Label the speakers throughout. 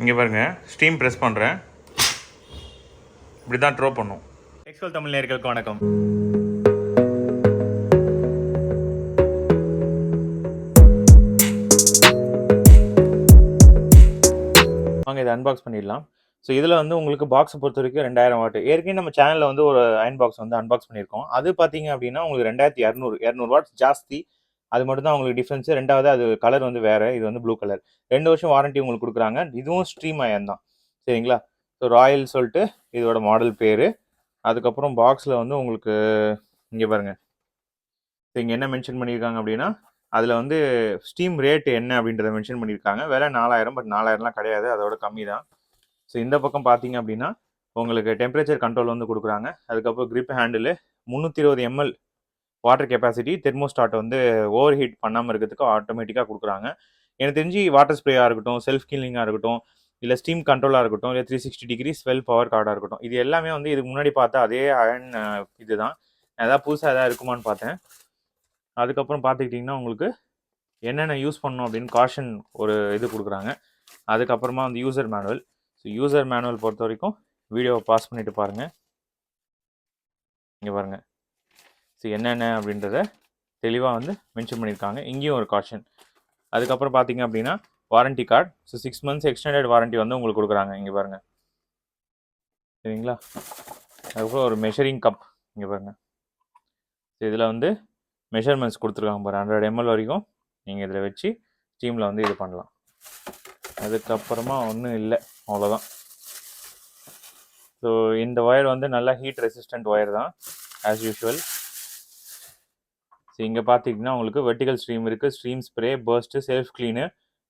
Speaker 1: இங்கே பாருங்கள், steam press பண்ணுறேன். இப்படி தான் ட்ரோ பண்ணும். எக்ஸ்வல் தமிழ் நேயர்களுக்கு வணக்கம். வாங்க இதை அன்பாக்ஸ் பண்ணிடலாம். ஸோ இதில் வந்து உங்களுக்கு பாக்ஸை பொறுத்த வரைக்கும் 2000 வாட். ஏற்கனவே நம்ம சேனலில் வந்து ஒரு அயன் பாக்ஸ் வந்து அன்பாக்ஸ் பண்ணியிருக்கோம். அது பார்த்தீங்க அப்படின்னா உங்களுக்கு 2200 வாட்ஸ் ஜாஸ்தி. அது மட்டும் தான் உங்களுக்கு டிஃப்ரென்ஸு. ரெண்டாவது அது கலர் வந்து வேறு, இது வந்து ப்ளூ கலர். 2 வருஷம் வாரண்ட்டி உங்களுக்கு கொடுக்குறாங்க. இதுவும் ஸ்ட்ரீம் அயன் தான், சரிங்களா? ஸோ ராயல் சொல்லிட்டு இதோட மாடல் பேர். அதுக்கப்புறம் பாக்ஸில் வந்து உங்களுக்கு இங்கே பாருங்கள், இங்கே என்ன மென்ஷன் பண்ணியிருக்காங்க அப்படின்னா அதில் வந்து ஸ்டீம் ரேட் என்ன அப்படின்றத மென்ஷன் பண்ணியிருக்காங்க. விலை 4000, பட் 4000லாம் கிடையாது, அதோட கம்மி தான். ஸோ இந்த பக்கம் பார்த்தீங்க அப்படின்னா உங்களுக்கு டெம்பரேச்சர் கண்ட்ரோல் வந்து கொடுக்குறாங்க. அதுக்கப்புறம் grip handle, 320 ml water capacity, thermostat வந்து ஓவர் ஹீட் பண்ணாமல் இருக்கிறதுக்கு ஆட்டோமேட்டிக்காக கொடுக்குறாங்க. எனக்கு தெரிஞ்சு வாட்டர் ஸ்ப்ரேயாக இருக்கட்டும், செல்ஃப் கில்லிங்காக இருக்கட்டும், இல்லை ஸ்டீம் கண்ட்ரோலாக இருக்கட்டும், இல்லை 360 டிகிரி ஸ்வெல் பவர் கார்டாக இருக்கட்டும், இது எல்லாமே வந்து இதுக்கு முன்னாடி பார்த்தா அதே அயன் இது தான். ஏதாவது புதுசாக எதாவது இருக்குமான்னு பார்த்தேன். அதுக்கப்புறம் பார்த்துக்கிட்டிங்கன்னா உங்களுக்கு என்னென்ன யூஸ் பண்ணணும் அப்படின்னு காஷன் ஒரு இது கொடுக்குறாங்க. அதுக்கப்புறமா வந்து user manual. So user manual பொறுத்த வரைக்கும் வீடியோவை பாஸ் பண்ணிவிட்டு பாருங்கள். இங்கே பாருங்கள், ஸோ என்னென்ன அப்படின்றத தெளிவாக வந்து மென்ஷன் பண்ணியிருக்காங்க. இங்கேயும் ஒரு காஷன். அதுக்கப்புறம் பார்த்தீங்க அப்படின்னா warranty card. So 6 months extended warranty வந்து உங்களுக்கு கொடுக்குறாங்க. இங்கே பாருங்கள், சரிங்களா? அதுக்கப்புறம் ஒரு மெஷரிங் கப் இங்கே பாருங்கள். ஸோ இதில் வந்து மெஷர்மெண்ட்ஸ் கொடுத்துருக்காங்க பாரு, 100 ml வரைக்கும் நீங்கள் இதில் வச்சு ஸ்டீமில் வந்து இது பண்ணலாம். அதுக்கப்புறமா ஒன்றும் இல்லை, அவ்வளோதான். ஸோ இந்த ஒயர் வந்து நல்லா ஹீட் ரெசிஸ்டன்ட் ஒயர் தான் ஆஸ் யூஷுவல். ஸோ இங்கே பார்த்தீங்கன்னா உங்களுக்கு வெர்டிகல் ஸ்ட்ரீம் இருக்குது, steam spray, burst, self clean,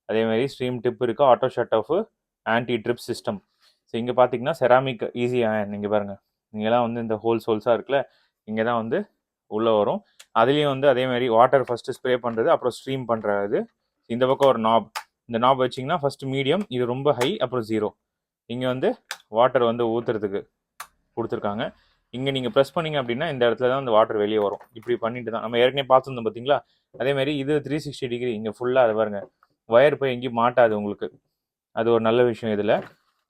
Speaker 1: அதேமாதிரி ஸ்ட்ரீம் டிப் இருக்குது, auto shut off, anti drip system. So இங்கே பார்த்தீங்கன்னா செராமிக் ஈஸி அயன். இங்கே பாருங்கள், இங்கெல்லாம் வந்து இந்த ஹோல்ஸாக இருக்குல்ல, இங்கே தான் வந்து உள்ளே வரும். அதுலேயும் வந்து அதேமாதிரி வாட்டர் ஃபஸ்ட்டு ஸ்ப்ரே பண்ணுறது, அப்புறம் ஸ்ட்ரீம் பண்ணுறது. இந்த பக்கம் ஒரு நாப், இந்த நாப் வச்சிங்கன்னா ஃபஸ்ட்டு மீடியம், இது ரொம்ப ஹை, அப்புறம் 0. இங்கே வந்து வாட்டர் வந்து ஊற்றுறதுக்கு கொடுத்துருக்காங்க. இங்கே நீங்கள் ப்ரெஸ் பண்ணிங்க அப்படின்னா இந்த இடத்துல தான் அந்த வாட்டர் வெளியே வரும். இப்படி பண்ணிட்டு தான் நம்ம ஏற்கனவே பார்த்துருந்தோம் பார்த்தீங்களா? அதேமாதிரி இது 360 டிகிரி. இங்கே ஃபுல்லாக அது பாருங்கள், ஒயர் போய் எங்கேயும் மாட்டாது உங்களுக்கு. அது ஒரு நல்ல விஷயம் இதில்.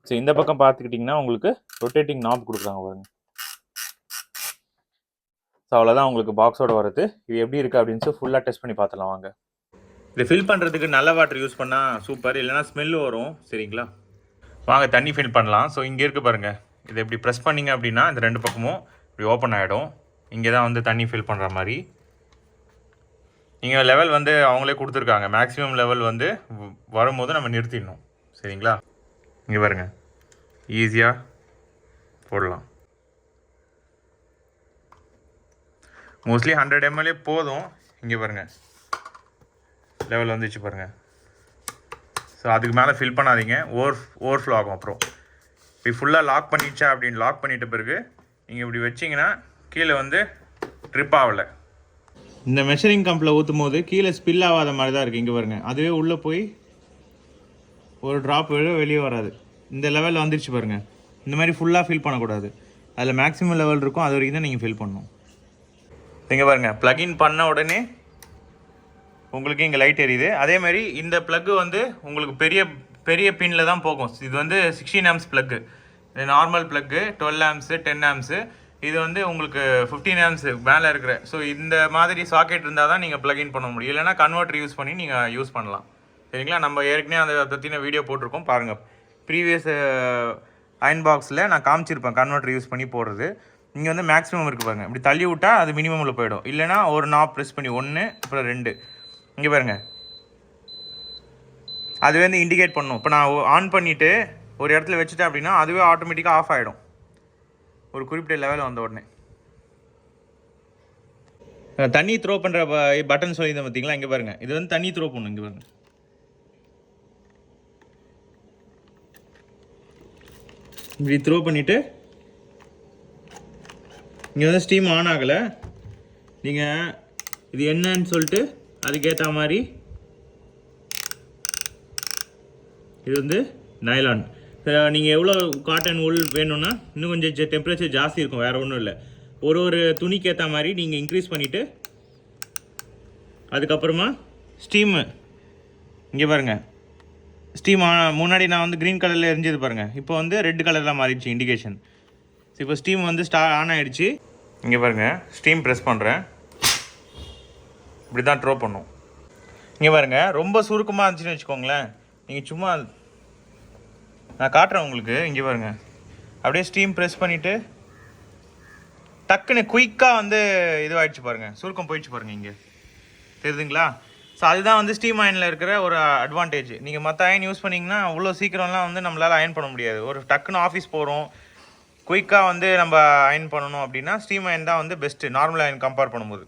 Speaker 1: ஸோ இந்த பக்கம் பார்த்துக்கிட்டிங்கன்னா உங்களுக்கு ரொட்டேட்டிங் நாப் கொடுக்குறாங்க பாருங்க. ஸோ அவ்வளோதான் உங்களுக்கு பாக்ஸோட வரது. இது எப்படி இருக்குது அப்படின்னு ஃபுல்லாக டெஸ்ட் பண்ணி பார்த்துலாம் வாங்க. இதை ஃபில் பண்ணுறதுக்கு நல்ல வாட்டர் யூஸ் பண்ணால் சூப்பர், இல்லைனா ஸ்மெல்லு வரும், சரிங்களா? வாங்க தண்ணி ஃபில் பண்ணலாம். ஸோ இங்கே இருக்குது பாருங்கள், இதை இப்படி ப்ரெஸ் பண்ணிங்க அப்படின்னா இந்த 2 பக்கமும் இப்படி ஓப்பன் ஆகிடும். இங்கே தான் வந்து தண்ணி ஃபில் பண்ணுற மாதிரி. இங்கே லெவல் வந்து அவங்களே கொடுத்துருக்காங்க. மேக்ஸிமம் லெவல் வந்து வரும்போது நம்ம நிறுத்திடணும், சரிங்களா? இங்கே பாருங்கள், ஈஸியாக போடலாம். மோஸ்ட்லி 100 ml போதும். இங்கே பாருங்கள், லெவல் வந்துச்சு பாருங்கள். ஸோ அதுக்கு மேலே ஃபில் பண்ணாதீங்க, ஓவர்ஃப்ளோ ஆகும். அப்புறம் இப்படி ஃபுல்லாக லாக் பண்ணிச்சா அப்படின்னு லாக் பண்ணிட்ட பிறகு நீங்கள் இப்படி வச்சிங்கன்னா கீழே வந்து ட்ரிப் ஆகலை. இந்த மெஷரிங் கம்பில் ஊற்றும் போது கீழே ஸ்பில் ஆகாத மாதிரி தான் இருக்குது. இங்கே பாருங்கள், அதுவே உள்ளே போய் ஒரு ட்ராப் வெளியே வராது. இந்த லெவலில் வந்துருச்சு பாருங்கள். இந்த மாதிரி ஃபுல்லாக ஃபில் பண்ணக்கூடாது. அதில் மேக்ஸிமம் லெவல் இருக்கும், அது வரைக்கும் தான் நீங்கள் ஃபில் பண்ணணும். இங்கே பாருங்கள், ப்ளக்இன் பண்ண உடனே உங்களுக்கு இங்கே லைட் எரியுது. அதேமாதிரி இந்த ப்ளக்கு வந்து உங்களுக்கு பெரிய பெரிய பின்னில் தான் போகும். இது வந்து 16 amps ப்ளக்கு. இது நார்மல் ப்ளக்கு 12 amps 10 amps. இது வந்து உங்களுக்கு 15 amps மேலே இருக்கிற. ஸோ இந்த மாதிரி சாக்கெட் இருந்தால் தான் நீங்கள் ப்ளக்இன் பண்ண முடியும், இல்லைனா கன்வெர்ட்டர் யூஸ் பண்ணி நீங்கள் யூஸ் பண்ணலாம், சரிங்களா? நம்ம ஏற்கனவே அதை பற்றின வீடியோ போட்டிருக்கோம் பாருங்கள். ப்ரீவியஸ் அயன் பாக்ஸில் நான் காமிச்சிருப்பேன் கன்வெர்ட்டர் யூஸ் பண்ணி போடுறது. இங்கே வந்து மேக்ஸிமம் இருக்குது பாருங்கள். இப்படி தள்ளி விட்டால் அது மினிமமில் போயிடும், இல்லைனா ஒரு நாப் ப்ரெஸ் பண்ணி 1 அப்புறம் 2. இங்கே பாருங்கள், அது வந்து இண்டிகேட் பண்ணும். இப்போ நான் ஆன் பண்ணிவிட்டு ஒரு இடத்துல வச்சுட்டேன் அப்படின்னா அதுவே ஆட்டோமேட்டிக்காக ஆஃப் ஆகிடும் ஒரு குறிப்பிட்ட லெவலில் வந்த உடனே. தண்ணி த்ரோ பண்ணுற பட்டன் சொல்லியிருந்தேன் பார்த்தீங்களா? இங்கே பாருங்கள், இது வந்து தண்ணி த்ரோ பண்ணும். இங்கே பாருங்கள், இப்படி த்ரோ பண்ணிவிட்டு இங்கே வந்து ஸ்டீம் ஆன் ஆகலை. நீங்கள் இது என்னன்னு சொல்லிட்டு அதுக்கேற்ற மாதிரி இது வந்து நைலான். நீங்கள் எவ்வளோ காட்டன் உள் வேணும்னா இன்னும் கொஞ்சம் டெம்பரேச்சர் ஜாஸ்தி இருக்கும், வேறு ஒன்றும் இல்லை. ஒரு துணிக்கு ஏற்ற மாதிரி நீங்கள் இன்க்ரீஸ் பண்ணிவிட்டு அதுக்கப்புறமா ஸ்டீமு இங்கே பாருங்கள், ஸ்டீம் முன்னாடி நான் வந்து க்ரீன் கலரில் எரிஞ்சது பாருங்கள், இப்போ வந்து ரெட் கலரில் மாறிடுச்சு இண்டிகேஷன். ஸோ இப்போ ஸ்டீம் வந்து ஆன் ஆகிடுச்சு. இங்கே பாருங்கள், ஸ்டீம் ப்ரெஸ் பண்ணுறேன், இப்படி தான் ட்ரோ பண்ணும். இங்கே பாருங்கள், ரொம்ப சுருக்கமாக இருந்துச்சுன்னு வச்சுக்கோங்களேன், நீங்கள் சும்மா நான் காட்டுறேன் உங்களுக்கு. இங்கே பாருங்கள், அப்படியே ஸ்டீம் ப்ரெஸ் பண்ணிவிட்டு டக்குன்னு குயிக்காக வந்து இதுவாகிடுச்சு பாருங்கள், சுருக்கம் போயிடுச்சு பாருங்கள். இங்கே தெரியுதுங்களா? ஸோ அதுதான் வந்து ஸ்டீம் அயனில் இருக்கிற ஒரு அட்வான்டேஜ். நீங்கள் மற்ற அயன் யூஸ் பண்ணிங்கன்னா அவ்வளோ சீக்கிரம்லாம் வந்து நம்மளால் அயன் பண்ண முடியாது. ஒரு டக்குன்னு ஆஃபீஸ் போகிறோம், குயிக்காக வந்து நம்ம அயன் பண்ணணும் அப்படின்னா ஸ்டீம் அயன் தான் வந்து பெஸ்ட்டு நார்மல் அயன் கம்பேர் பண்ணும்போது.